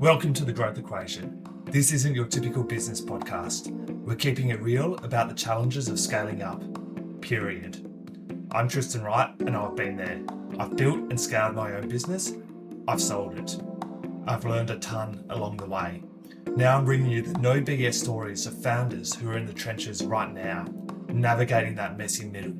Welcome to The Growth Equation. This isn't your typical business podcast. We're keeping it real about the challenges of scaling up, period. I'm Tristan Wright and I've been there. I've built and scaled my own business. I've sold it. I've learned a ton along the way. Now I'm bringing you the no BS stories of founders who are in the trenches right now, navigating that messy middle.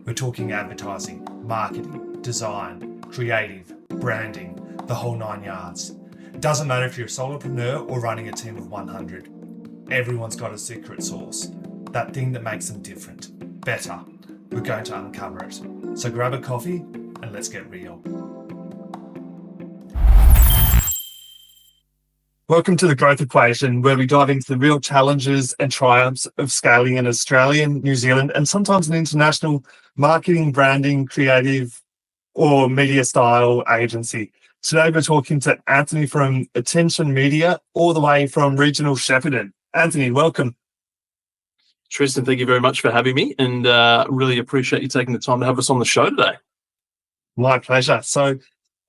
We're talking advertising, marketing, design, creative, branding, the whole 9 yards. It doesn't matter if you're a solopreneur or running a team of 100. Everyone's got a secret sauce, that thing that makes them different, better. We're going to uncover it. So grab a coffee and let's get real. Welcome to The Growth Equation, where we dive into the real challenges and triumphs of scaling an Australian, New Zealand, and sometimes an international marketing, branding, creative, or media style agency. Today, we're talking to Anthony from Attention Media, all the way from regional Shepparton. Anthony, welcome. Tristan, thank you very much for having me, and really appreciate you taking the time to have us on the show today. My pleasure. So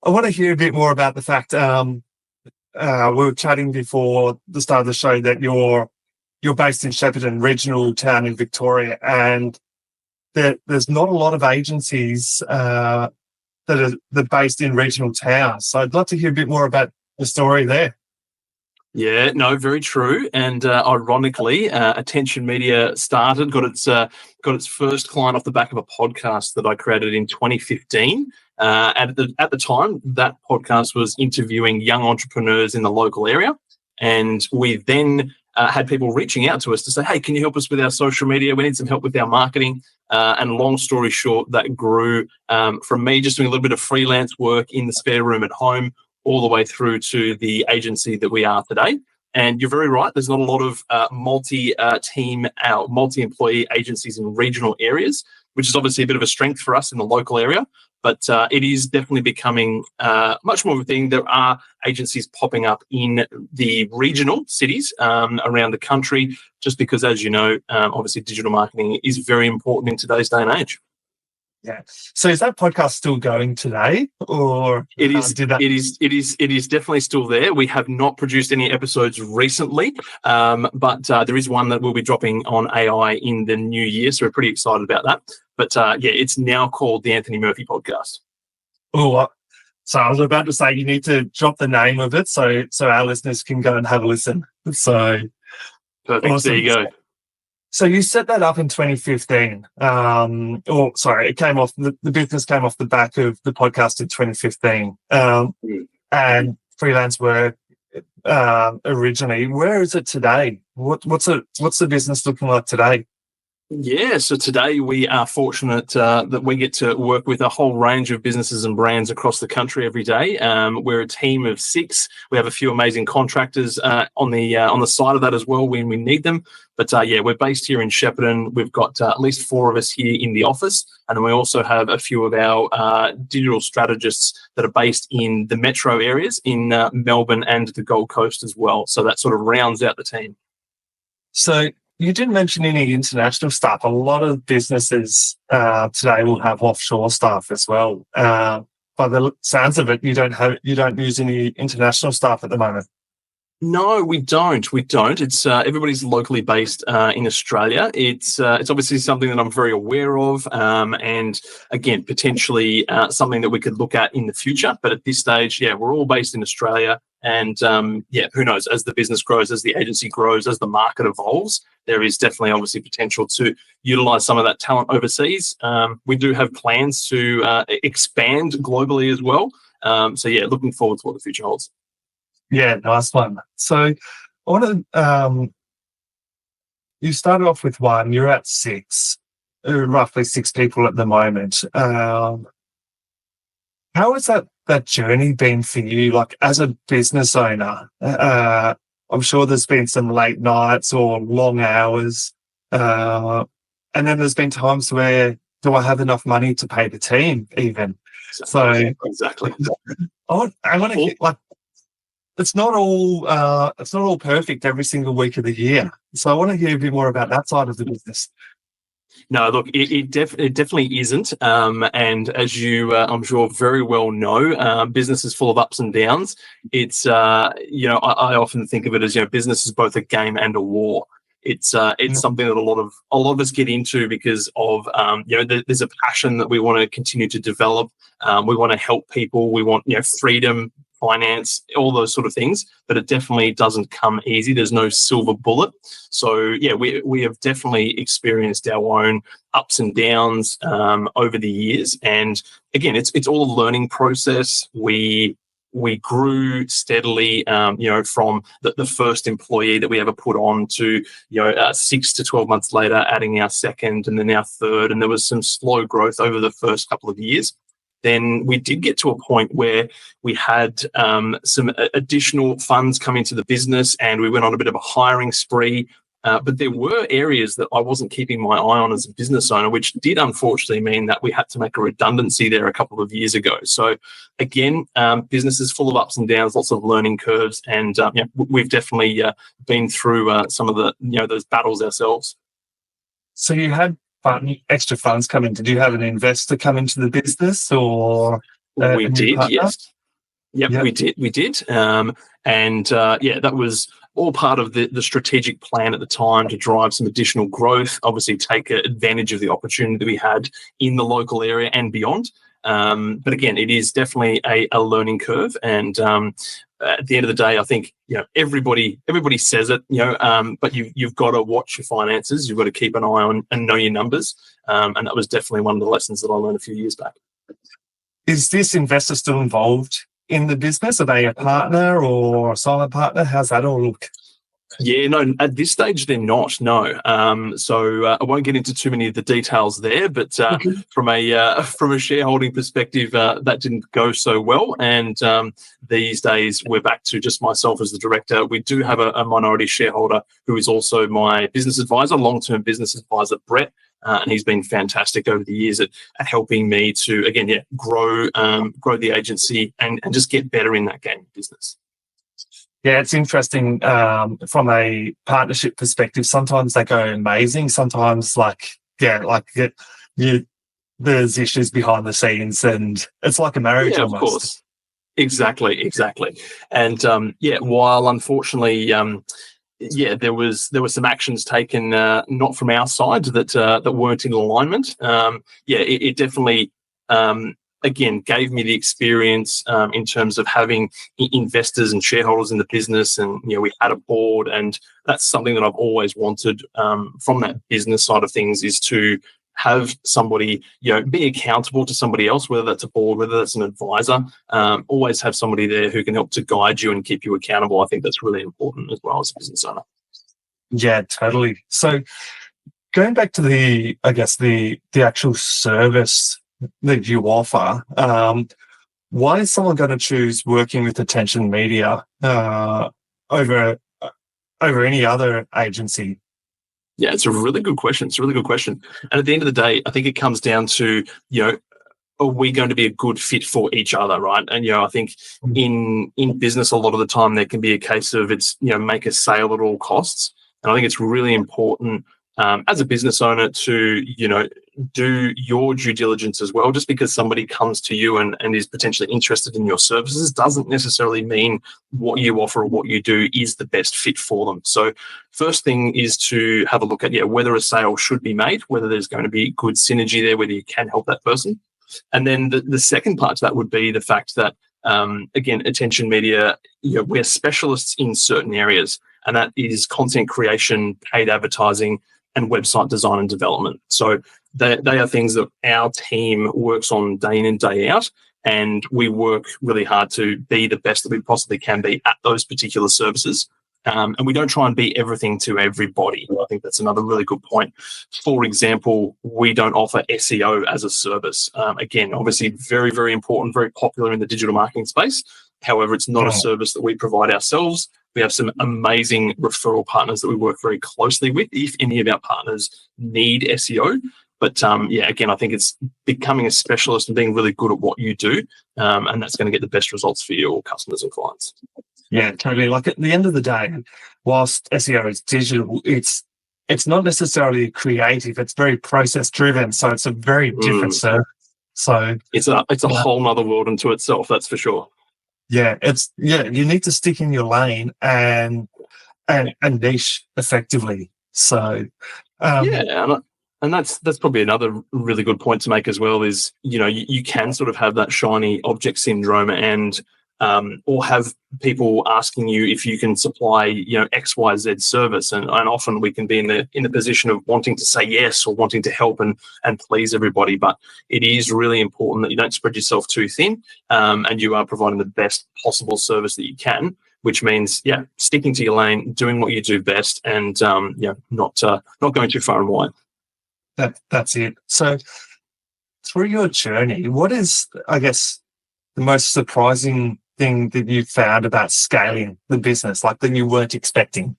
I want to hear a bit more about the fact, we were chatting before the start of the show that you're based in Shepparton, regional town in Victoria, and there's not a lot of agencies that are based in regional towns. So I'd love to hear a bit more about the story there. Yeah, no, very true. And ironically, Attention Media got its first client off the back of a podcast that I created in 2015. At the time, that podcast was interviewing young entrepreneurs in the local area, and we then had people reaching out to us to say, "Hey, can you help us with our social media? We need some help with our marketing." And long story short, that grew from me just doing a little bit of freelance work in the spare room at home, all the way through to the agency that we are today. And you're very right. There's not a lot of multi-employee agencies in regional areas, which is obviously a bit of a strength for us in the local area. But it is definitely becoming much more of a thing. There are agencies popping up in the regional cities around the country, just because, as you know, obviously digital marketing is very important in today's day and age. Yeah. So is that podcast still going today, or it is? It is definitely still there. We have not produced any episodes recently, but there is one that will be dropping on AI in the new year. So we're pretty excited about that. But yeah, it's now called the Anthony Murphy Podcast. Oh, so I was about to say you need to drop the name of it so our listeners can go and have a listen. So perfect. Awesome. There you go. So you set that up in 2015. The business came off the back of the podcast in 2015, and freelance work originally. Where is it today? What's the business looking like today? Yeah, so today we are fortunate that we get to work with a whole range of businesses and brands across the country every day. We're a team of 6. We have a few amazing contractors on the side of that as well when we need them. But yeah, we're based here in Shepparton. We've got at least 4 of us here in the office, and then we also have a few of our digital strategists that are based in the metro areas in Melbourne and the Gold Coast as well. So that sort of rounds out the team. So you didn't mention any international stuff. A lot of businesses today will have offshore staff as well. By the sounds of it, you don't use any international staff at the moment. No, we don't. It's everybody's locally based in Australia. It's obviously something that I'm very aware of, and again, potentially something that we could look at in the future. But at this stage, yeah, we're all based in Australia. And yeah, who knows, as the business grows, as the agency grows, as the market evolves, there is definitely obviously potential to utilize some of that talent overseas. We do have plans to expand globally as well. So yeah, looking forward to what the future holds. Yeah, nice one. So I want to, you started off with 1, you're at 6, roughly 6 people at the moment. How has that journey been for you, like as a business owner? I'm sure there's been some late nights or long hours. And then there's been times where, do I have enough money to pay the team even? Exactly. I want to like, it's not all perfect every single week of the year. So I want to hear a bit more about that side of the business. No, look, it definitely isn't. And as you, I'm sure, very well know, business is full of ups and downs. It's, I often think of it as, business is both a game and a war. It's something that a lot of us get into because of, there's a passion that we want to continue to develop. We want to help people. We want, freedom, finance, all those sort of things, but it definitely doesn't come easy. There's no silver bullet. So yeah, we have definitely experienced our own ups and downs over the years. And again, it's all a learning process. We grew steadily, from the first employee that we ever put on to, 6 to 12 months later, adding our second and then our third. And there was some slow growth over the first couple of years. Then we did get to a point where we had some additional funds come into the business and we went on a bit of a hiring spree. But there were areas that I wasn't keeping my eye on as a business owner, which did unfortunately mean that we had to make a redundancy there a couple of years ago. So again, business is full of ups and downs, lots of learning curves. And we've definitely been through some of those battles ourselves. So you had extra funds come in. Did you have an investor come into the business, or we did? Yes. Yep, we did. That was all part of the strategic plan at the time to drive some additional growth. Obviously, take advantage of the opportunity we had in the local area and beyond. But again, it is definitely a learning curve. And at the end of the day, I think everybody says it, but you've got to watch your finances. You've got to keep an eye on and know your numbers. And that was definitely one of the lessons that I learned a few years back. Is this investor still involved in the business? Are they a partner or a silent partner? How's that all look? Yeah, no, at this stage, they're not, no. So I won't get into too many of the details there, but from a shareholding perspective, that didn't go so well. And these days, we're back to just myself as the director. We do have a minority shareholder who is also my business advisor, long-term business advisor, Brett. And he's been fantastic over the years at helping me to, again, grow the agency and just get better in that game of business. Yeah, it's interesting from a partnership perspective. Sometimes they go amazing. Sometimes, there's issues behind the scenes, and it's like a marriage almost. Of course. Exactly. And while unfortunately, there was some actions taken not from our side that weren't in alignment. It definitely. Again, gave me the experience in terms of having investors and shareholders in the business, and we had a board, and that's something that I've always wanted from that business side of things, is to have somebody be accountable to somebody else, whether that's a board, whether that's an advisor. Always have somebody there who can help to guide you and keep you accountable. I think that's really important as well as a business owner. Yeah, totally. So going back to the actual service that you offer, why is someone going to choose working with Attention Media over any other agency? Yeah, it's a really good question. And at the end of the day, I think it comes down to, are we going to be a good fit for each other, right? And, I think in business, a lot of the time there can be a case of it's, make a sale at all costs. And I think it's really important as a business owner to, do your due diligence as well. Just because somebody comes to you and is potentially interested in your services doesn't necessarily mean what you offer or what you do is the best fit for them. So first thing is to have a look at, whether a sale should be made, whether there's going to be good synergy there, whether you can help that person. And then the second part to that would be the fact that, again, Attention Media, we're specialists in certain areas, and that is content creation, paid advertising, and website design and development. So they are things that our team works on day in and day out, and we work really hard to be the best that we possibly can be at those particular services. And we don't try and be everything to everybody. I think that's another really good point. For example, we don't offer SEO as a service. Again, obviously very, very important, very popular in the digital marketing space. However, it's not a service that we provide ourselves. We have some amazing referral partners that we work very closely with if any of our partners need SEO. But again, I think it's becoming a specialist and being really good at what you do. And that's going to get the best results for your customers and clients. Yeah, totally. Like at the end of the day, whilst SEO is digital, it's it's not necessarily creative. It's very process driven. So it's a very different service. So it's a whole nother world unto itself. That's for sure. Yeah, you need to stick in your lane and niche effectively. So and that's probably another really good point to make as well is, you can sort of have that shiny object syndrome and or have people asking you if you can supply, XYZ service, and often we can be in the position of wanting to say yes or wanting to help and please everybody, but it is really important that you don't spread yourself too thin, and you are providing the best possible service that you can, which means sticking to your lane, doing what you do best, and not going too far and wide. That's it. So through your journey, what is, I guess, the most surprising thing that you found about scaling the business, like that you weren't expecting?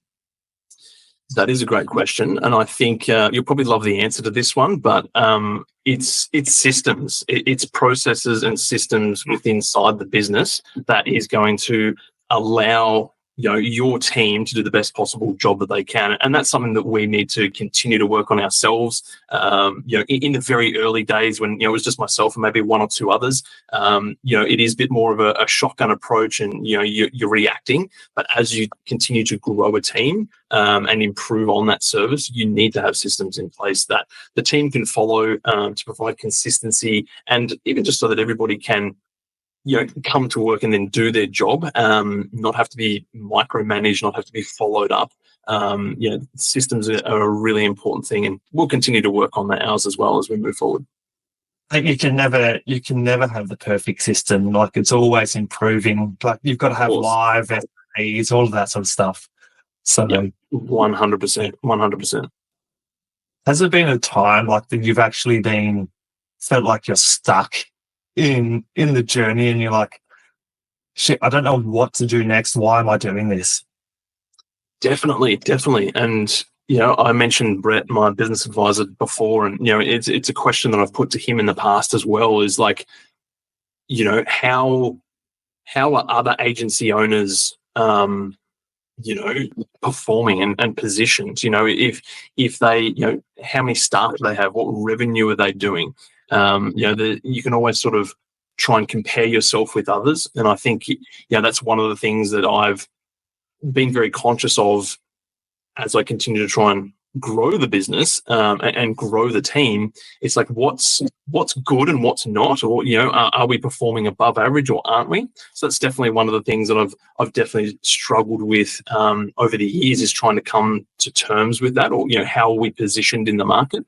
That is a great question, and I think you'll probably love the answer to this one. But it's systems, it's processes and systems within inside the business that is going to allow your team to do the best possible job that they can, and that's something that we need to continue to work on ourselves. In the very early days when it was just myself and maybe one or two others, it is a bit more of a shotgun approach, and you're reacting. But as you continue to grow a team and improve on that service, you need to have systems in place that the team can follow to provide consistency, and even just so that everybody can come to work and then do their job, not have to be micromanaged, not have to be followed up. Systems are a really important thing, and we'll continue to work on that ours as well as we move forward. I think you can never have the perfect system. Like, it's always improving. Like, you've got to have live SMEs, all of that sort of stuff. So 100%. Has there been a time like that you've actually felt like you're stuck in the journey and you're like, shit, I don't know what to do next. Why am I doing this? Definitely. And, I mentioned Brett, my business advisor, before, and, it's a question that I've put to him in the past as well, is like, how are other agency owners, performing and positioned? If they, how many staff do they have? What revenue are they doing? You can always sort of try and compare yourself with others. And I think, that's one of the things that I've been very conscious of as I continue to try and grow the business and grow the team. It's like, what's good and what's not, or, are we performing above average or aren't we? So that's definitely one of the things that I've definitely struggled with over the years, is trying to come to terms with that, or, how are we positioned in the market?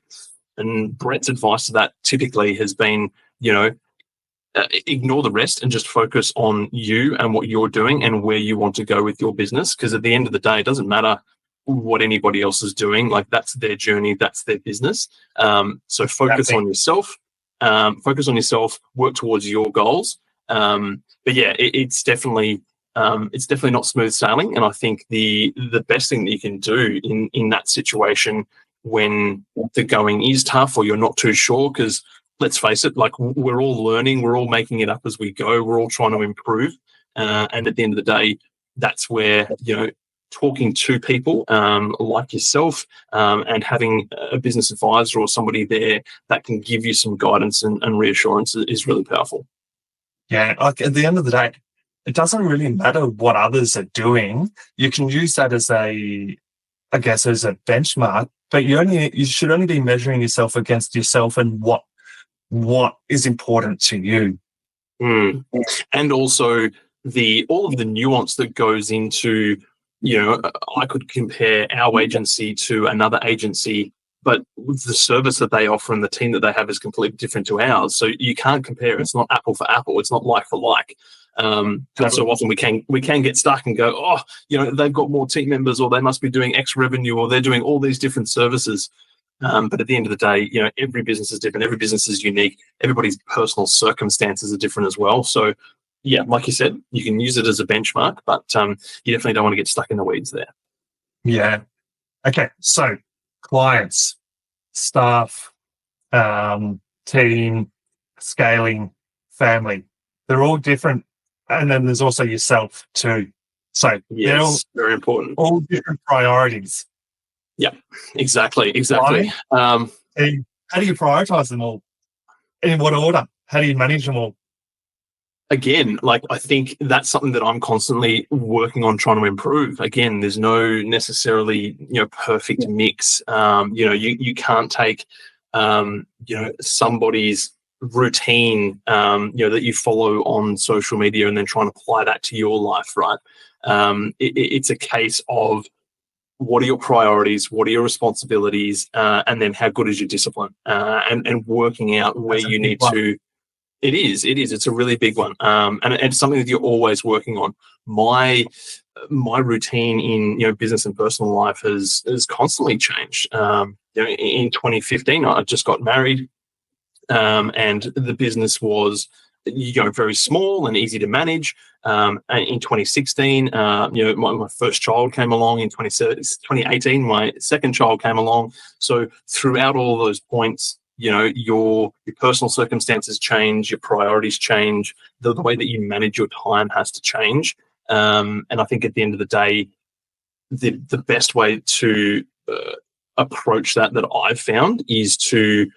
And Brett's advice to that typically has been, ignore the rest and just focus on you and what you're doing and where you want to go with your business. Because at the end of the day, it doesn't matter what anybody else is doing. Like, that's their journey, that's their business. So focus on yourself. Work towards your goals. But yeah, it's definitely not smooth sailing. And I think the best thing that you can do in that situation, when the going is tough or you're not too sure, because let's face it, like, we're all learning, we're all making it up as we go, we're all trying to improve. And at the end of the day, that's where, talking to people like yourself and having a business advisor or somebody there that can give you some guidance and reassurance is really powerful. Yeah, like, at the end of the day, it doesn't really matter what others are doing. You can use that as a benchmark, but you should only be measuring yourself against yourself and what is important to you. And also all of the nuance that goes into, I could compare our agency to another agency, but the service that they offer and the team that they have is completely different to ours. So you can't compare. It's not apple for apple. It's not like for like. And so often we can get stuck and go, they've got more team members, or they must be doing X revenue, or they're doing all these different services. But at the end of the day, every business is different. Every business is unique. Everybody's personal circumstances are different as well. So yeah, like you said, you can use it as a benchmark, but you definitely don't want to get stuck in the weeds there. Yeah. Okay. So clients, staff, team, scaling, family, they're all different. And then there's also yourself too. So yes, very important. All different priorities. Exactly. Right? How do you prioritize them all? In what order? How do you manage them all? Again, like I think that's something that I'm constantly working on trying to improve. Again, there's no necessarily perfect mix. You can't take somebody's routine that you follow on social media and then try and apply that to your life, right? It's a case of what are your priorities, what are your responsibilities, and then how good is your discipline, and working out where That's a you big need one. to. It is. It's a really big one, and it's something that you're always working on. My routine in business and personal life has constantly changed. In 2015, I just got married, and the business was very small and easy to manage. And in 2016, my first child came along. In 2018, my second child came along. So throughout all those points, your personal circumstances change, your priorities change, the way that you manage your time has to change. And I think at the end of the day, the best way to approach that I've found is to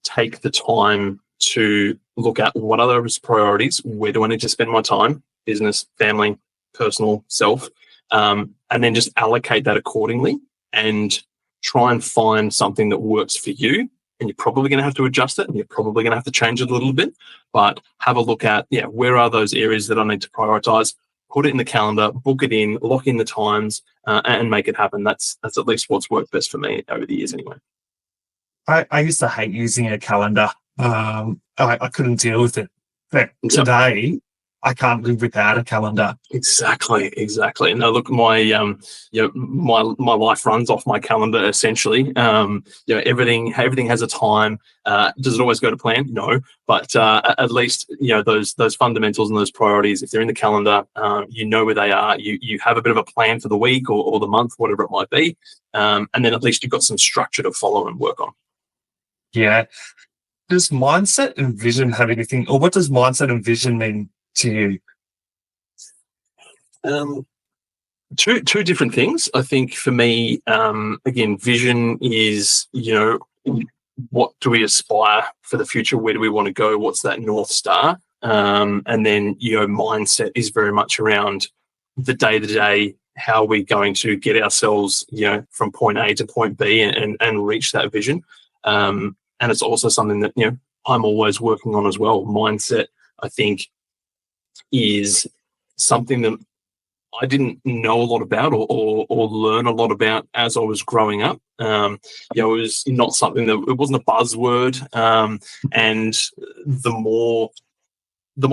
take the time to look at what are those priorities, where do I need to spend my time, business, family, personal, self, and then just allocate that accordingly and try and find something that works for you. And you're probably going to have to adjust it, and you're probably going to have to change it a little bit, but have a look at, where are those areas that I need to prioritize, put it in the calendar, book it in, lock in the times, and make it happen. That's at least what's worked best for me over the years anyway. I used to hate using a calendar. I couldn't deal with it. But today, I can't live without a calendar. Exactly. No, look, my my life runs off my calendar essentially. Everything has a time. Does it always go to plan? No, but at least those fundamentals and those priorities, if they're in the calendar, where they are. You have a bit of a plan for the week or the month, whatever it might be, and then at least you've got some structure to follow and work on. Yeah. Does mindset and vision have anything, or what does mindset and vision mean to you? Two different things. I think for me, again, vision is, what do we aspire for the future? Where do we want to go? What's that North Star? And then, mindset is very much around the day-to-day, how are we going to get ourselves, from point A to point B and reach that vision. And it's also something that, I'm always working on as well. Mindset, I think, is something that I didn't know a lot about or learn a lot about as I was growing up. It was not something it wasn't a buzzword. And the more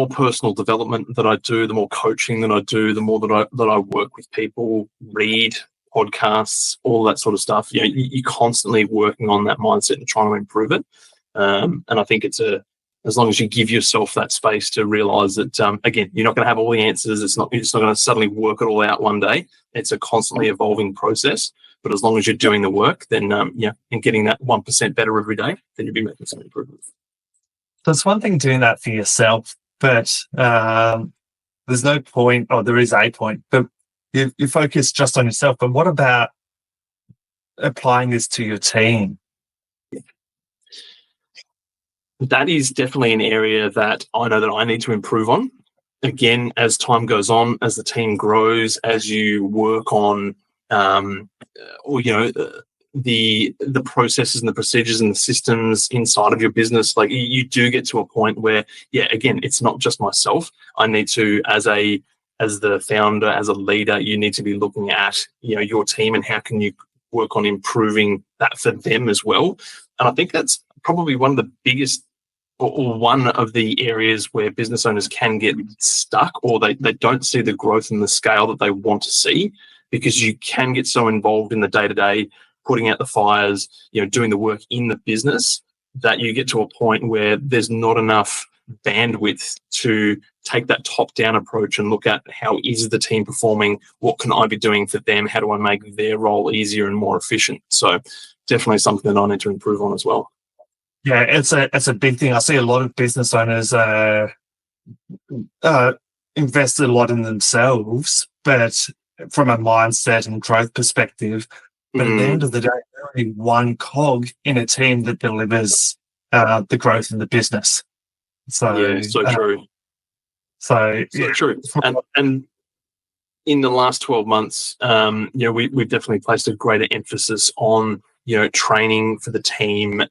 personal development that I do, the more coaching that I do, the more that I work with people, read podcasts, all that sort of stuff. You're constantly working on that mindset and trying to improve it. And I think it's as long as you give yourself that space to realize that, again, you're not going to have all the answers. You're just not going to suddenly work it all out one day. It's a constantly evolving process. But as long as you're doing the work, then, and getting that 1% better every day, then you'll be making some improvements. So it's one thing doing that for yourself, but there's no point, or there is a point, but you focus just on yourself. But what about applying this to your team? That is definitely an area that I know that I need to improve on. Again, as time goes on, as the team grows, as you work on, the processes and the procedures and the systems inside of your business, like you do get to a point where, again, it's not just myself. I need to, as the founder, as a leader, you need to be looking at, your team and how can you work on improving that for them as well. And I think that's probably one of the biggest, or one of the areas where business owners can get stuck, or they don't see the growth and the scale that they want to see, because you can get so involved in the day-to-day, putting out the fires, doing the work in the business, that you get to a point where there's not enough bandwidth to take that top-down approach and look at how is the team performing, what can I be doing for them, how do I make their role easier and more efficient. So definitely something that I need to improve on as well. Yeah, it's a big thing. I see a lot of business owners invest a lot in themselves, but from a mindset and growth perspective, But at the end of the day, they're only one cog in a team that delivers the growth of the business. So Yeah, so true. So True. And in the last 12 months, we've definitely placed a greater emphasis on, training for the team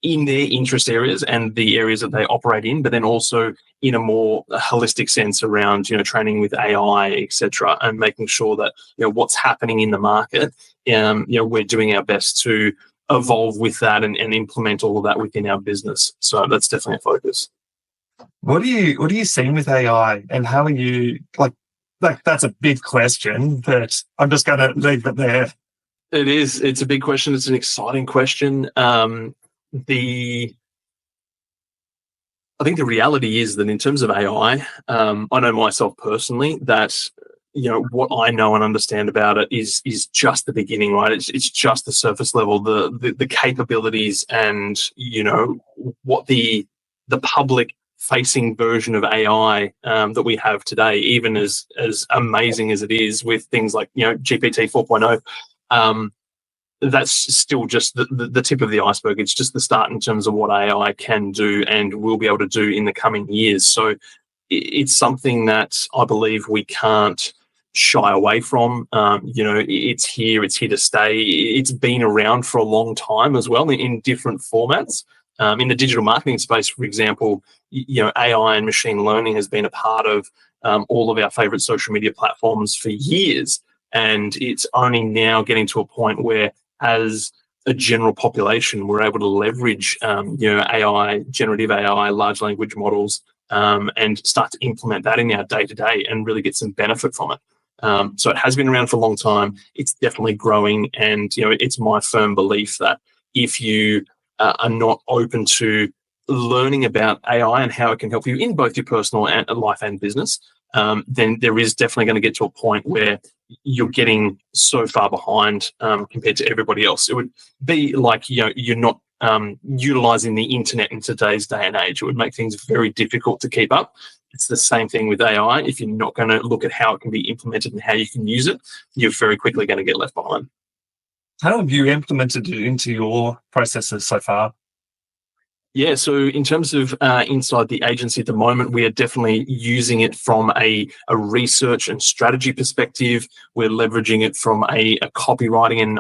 in their interest areas and the areas that they operate in, but then also in a more holistic sense around, training with AI, etc., and making sure that, what's happening in the market, we're doing our best to evolve with that and implement all of that within our business. So that's definitely a focus. What are you seeing with AI, and how are you like that's a big question, but I'm just going to leave it there. It is. It's a big question. It's an exciting question. I think the reality is that in terms of AI, I know myself personally that what I know and understand about it is just the beginning, right? It's just the surface level, the capabilities, and what the public facing version of AI that we have today, even as amazing as it is with things like GPT 4.0. That's still just the tip of the iceberg. It's just the start in terms of what AI can do and will be able to do in the coming years. So it's something that I believe we can't shy away from. It's here to stay. It's been around for a long time as well in different formats. In the digital marketing space, for example, AI and machine learning has been a part of all of our favorite social media platforms for years. And it's only now getting to a point where, as a general population, we're able to leverage, AI, generative AI, large language models, and start to implement that in our day-to-day and really get some benefit from it. So it has been around for a long time. It's definitely growing. And, it's my firm belief that if you are not open to learning about AI and how it can help you in both your personal and life and business, then there is definitely going to get to a point where you're getting so far behind compared to everybody else. It would be like you're not utilizing the internet in today's day and age. It would make things very difficult to keep up. It's the same thing with AI. If you're not going to look at how it can be implemented and how you can use it, you're very quickly going to get left behind. How have you implemented it into your processes so far? Yeah, so in terms of inside the agency at the moment, we are definitely using it from a research and strategy perspective. We're leveraging it from a copywriting and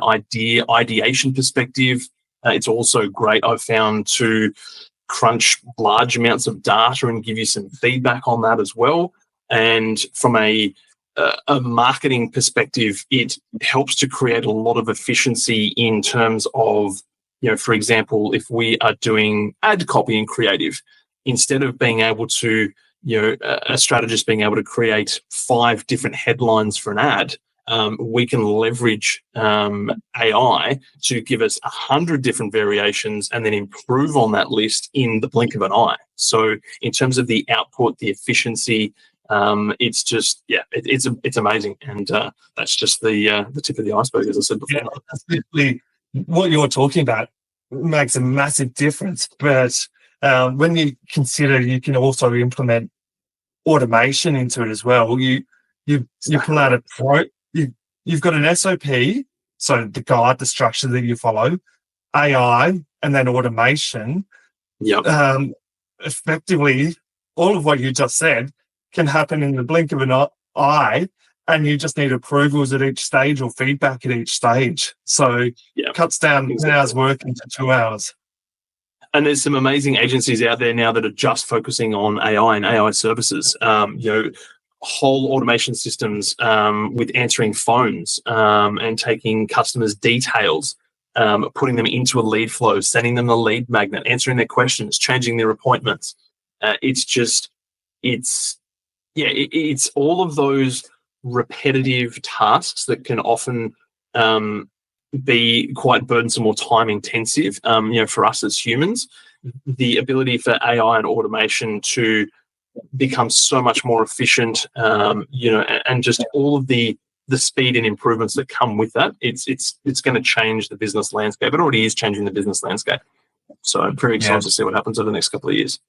ideation perspective. It's also great, I've found, to crunch large amounts of data and give you some feedback on that as well. And from a marketing perspective, it helps to create a lot of efficiency in terms of, for example, if we are doing ad copy and creative, instead of being able to, a strategist being able to create 5 different headlines for an ad, we can leverage AI to give us 100 different variations and then improve on that list in the blink of an eye. So in terms of the output, the efficiency, it's just, it's amazing. And that's just the tip of the iceberg, as I said before. Yeah, that's literally what you're talking about makes a massive difference. But when you consider you can also implement automation into it as well, you pull out you've got an SOP, so the guide, the structure that you follow, AI, and then automation. Yep. Effectively, all of what you just said can happen in the blink of an eye, and you just need approvals at each stage or feedback at each stage. So it cuts down 10 hours work into 2 hours. And there's some amazing agencies out there now that are just focusing on AI and AI services. Whole automation systems with answering phones and taking customers' details, putting them into a lead flow, sending them a lead magnet, answering their questions, changing their appointments. It's all of those repetitive tasks that can often be quite burdensome or time intensive, for us as humans. The ability for AI and automation to become so much more efficient, and just all of the speed and improvements that come with that, it's going to change the business landscape. It already is changing the business landscape. So I'm very excited to see what happens over the next couple of years.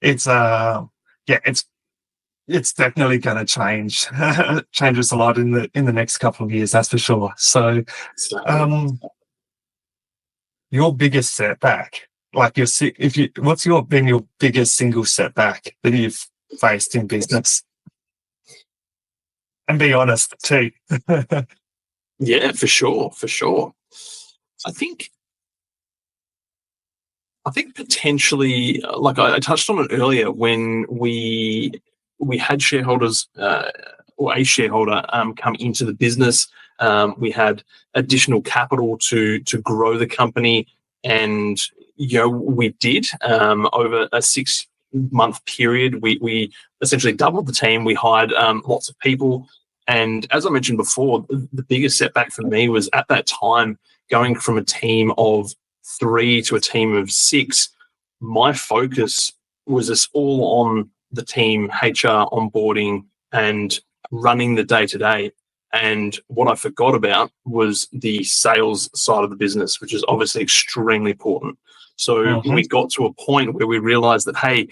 It's it's definitely going to change. Changes a lot in the next couple of years, that's for sure. So, your biggest setback, like what's been your biggest single setback that you've faced in business? And be honest too. Yeah, for sure. I think potentially, like I touched on it earlier, when we had shareholders or a shareholder come into the business, we had additional capital to grow the company, and we did over a 6-month period. We essentially doubled the team. We hired lots of people, and as I mentioned before, the biggest setback for me was at that time going from a team of 3 to a team of 6. My focus was just all on the team, HR, onboarding, and running the day-to-day. And what I forgot about was the sales side of the business, which is obviously extremely important. So we got to a point where we realized that, hey,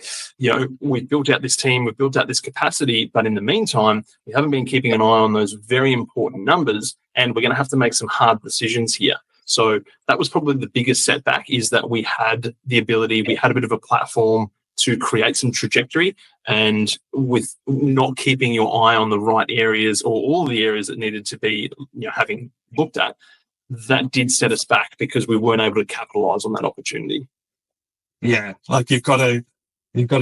we've built out this team, we've built out this capacity, but in the meantime, we haven't been keeping an eye on those very important numbers, and we're going to have to make some hard decisions here. So that was probably the biggest setback, is that we had the ability, we had a bit of a platform to create some trajectory, and with not keeping your eye on the right areas or all the areas that needed to be having looked at, that did set us back because we weren't able to capitalize on that opportunity. Yeah, like you've got to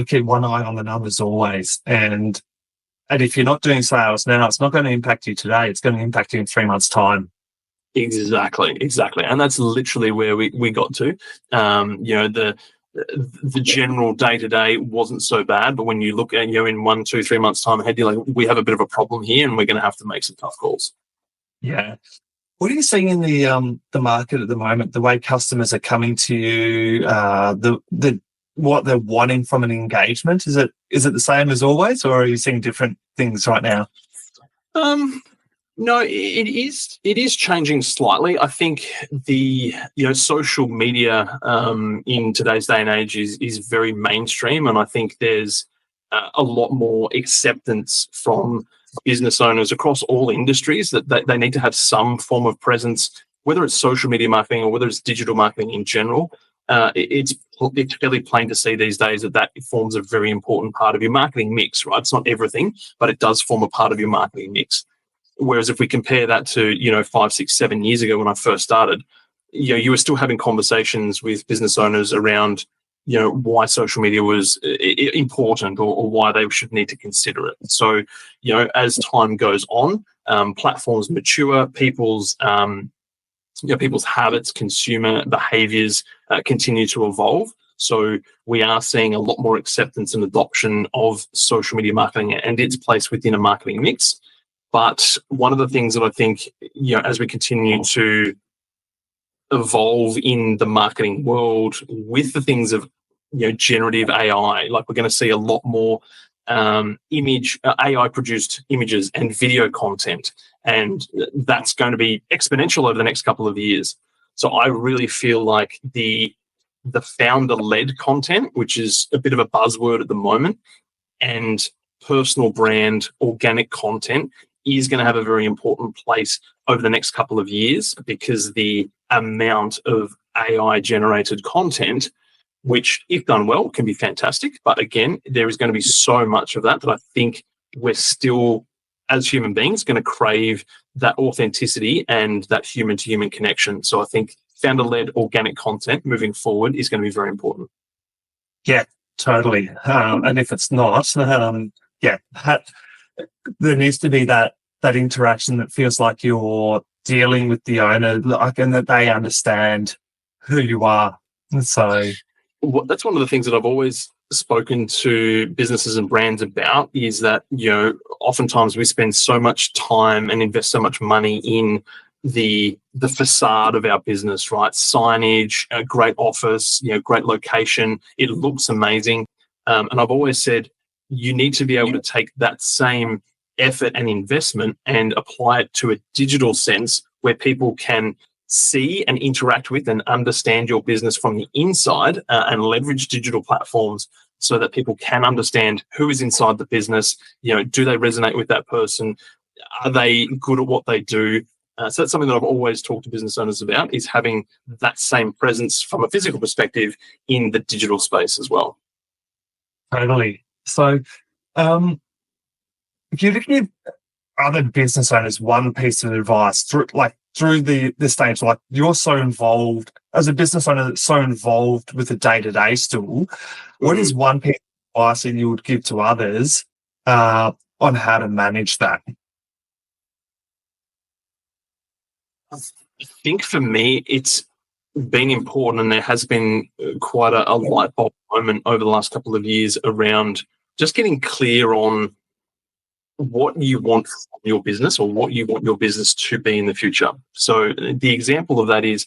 keep one eye on the numbers always, and if you're not doing sales now, it's not going to impact you today, it's going to impact you in 3 months' time. Exactly. And that's literally where we got to. The general day-to-day wasn't so bad, but when you look at, in 1, 2, 3 months' time ahead, you're like, we have a bit of a problem here and we're going to have to make some tough calls. Yeah. What are you seeing in the market at the moment? The way customers are coming to you, what they're wanting from an engagement? Is it the same as always, or are you seeing different things right now? No, it is changing slightly. I think the social media in today's day and age is very mainstream, and I think there's a lot more acceptance from business owners across all industries that they need to have some form of presence, whether it's social media marketing or whether it's digital marketing in general. It's fairly plain to see these days that forms a very important part of your marketing mix, right? It's not everything, but it does form a part of your marketing mix. Whereas if we compare that to 5, 6, 7 years ago when I first started, you were still having conversations with business owners around why social media was important or why they should need to consider it. So as time goes on, platforms mature, people's habits, consumer behaviors continue to evolve. So we are seeing a lot more acceptance and adoption of social media marketing and its place within a marketing mix. But one of the things that I think, as we continue to evolve in the marketing world with the things of, generative AI, like we're going to see a lot more AI produced images and video content, and that's going to be exponential over the next couple of years. So I really feel like the founder-led content, which is a bit of a buzzword at the moment, and personal brand organic content is going to have a very important place over the next couple of years, because the amount of AI-generated content, which, if done well, can be fantastic. But again, there is going to be so much of that I think we're still, as human beings, going to crave that authenticity and that human-to-human connection. So I think founder-led organic content moving forward is going to be very important. Yeah, totally. And if it's not, there needs to be that interaction that feels like you're dealing with the owner, and that they understand who you are. So that's one of the things that I've always spoken to businesses and brands about, is that oftentimes we spend so much time and invest so much money in the facade of our business, right? Signage, a great office, great location, it looks amazing. And I've always said you need to be able to take that same effort and investment and apply it to a digital sense where people can see and interact with and understand your business from the inside, and leverage digital platforms so that people can understand who is inside the business. Do they resonate with that person? Are they good at what they do? So that's something that I've always talked to business owners about, is having that same presence from a physical perspective in the digital space as well. Totally. So, if you give other business owners one piece of advice through the stage, like you're so involved as a business owner that's so involved with the day-to-day still, what is one piece of advice that you would give to others on how to manage that? I think for me, it's been important, and there has been quite a light bulb moment over the last couple of years around just getting clear on what you want from your business, or what you want your business to be in the future. So the example of that is,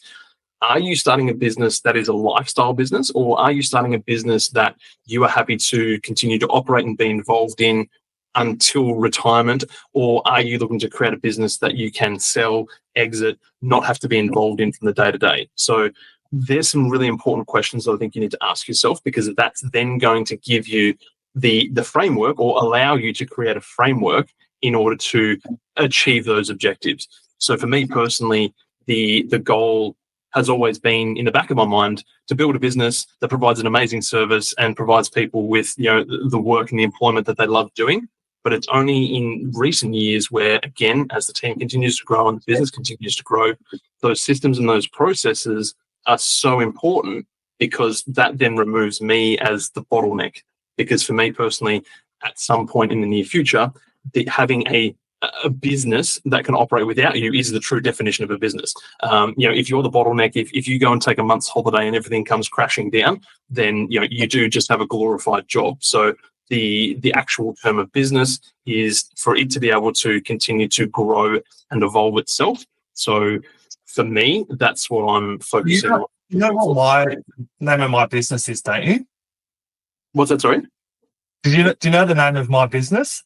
are you starting a business that is a lifestyle business, or are you starting a business that you are happy to continue to operate and be involved in until retirement? Or are you looking to create a business that you can sell, exit, not have to be involved in from the day to day? So there's some really important questions that I think you need to ask yourself, because that's then going to give you the framework, or allow you to create a framework in order to achieve those objectives. So for me personally, the goal has always been in the back of my mind to build a business that provides an amazing service and provides people with the work and the employment that they love doing. But it's only in recent years where, again, as the team continues to grow and the business continues to grow, those systems and those processes are so important, because that then removes me as the bottleneck. Because for me personally, at some point in the near future, having a business that can operate without you is the true definition of a business. If you're the bottleneck, if you go and take a month's holiday and everything comes crashing down, then you do just have a glorified job. So the actual term of business is for it to be able to continue to grow and evolve itself. So for me, that's what I'm focusing on. You know what my name of my business is, don't you? What's that, sorry? Do you know the name of my business?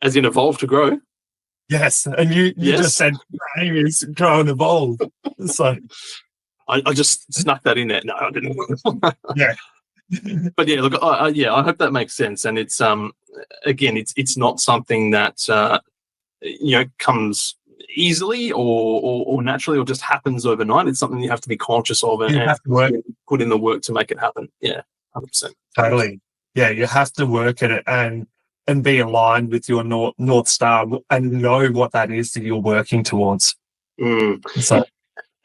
As in evolve to grow? Yes, and you Yes. just said name is Grow and Evolve. So I just snuck that in there. No, I didn't. yeah. But yeah, look, I hope that makes sense. And it's again, it's not something that comes easily or naturally, or just happens overnight. It's something you have to be conscious of and have to put in the work to make it happen. Yeah, 100%. Totally. Yeah, you have to work at it and be aligned with your North Star and know what that is that you're working towards. So.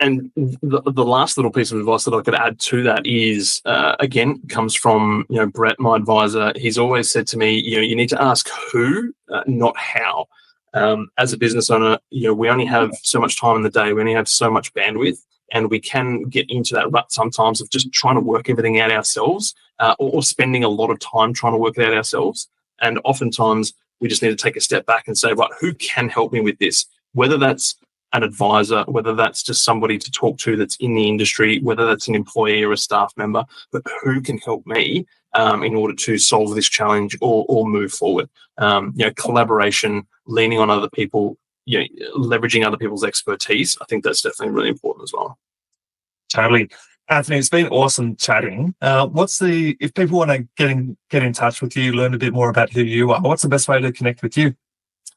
And the last little piece of advice that I could add to that is, again, comes from Brett, my advisor. He's always said to me, you need to ask who, not how. As a business owner, we only have so much time in the day. We only have so much bandwidth, and we can get into that rut sometimes of just trying to work everything out ourselves, or spending a lot of time trying to work it out ourselves. And oftentimes, we just need to take a step back and say, right, who can help me with this? Whether that's an advisor, whether that's just somebody to talk to that's in the industry, whether that's an employee or a staff member, but who can help me in order to solve this challenge or move forward. Collaboration, leaning on other people, leveraging other people's expertise. I think that's definitely really important as well. Totally. Anthony, it's been awesome chatting. If people want to get in touch with you, learn a bit more about who you are, what's the best way to connect with you?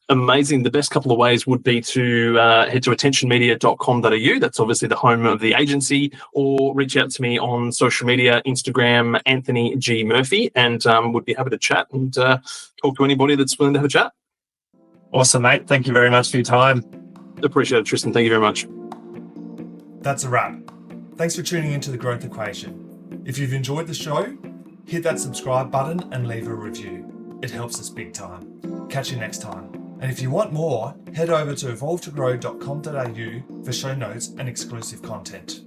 Amazing. The best couple of ways would be to head to attentionmedia.com.au. That's obviously the home of the agency, or reach out to me on social media, Instagram, Anthony G. Murphy, and would be happy to chat and talk to anybody that's willing to have a chat. Awesome, mate. Thank you very much for your time. Appreciate it, Tristan. Thank you very much. That's a wrap. Thanks for tuning into The Growth Equation. If you've enjoyed the show, hit that subscribe button and leave a review. It helps us big time. Catch you next time. And if you want more, head over to evolvetogrow.com.au for show notes and exclusive content.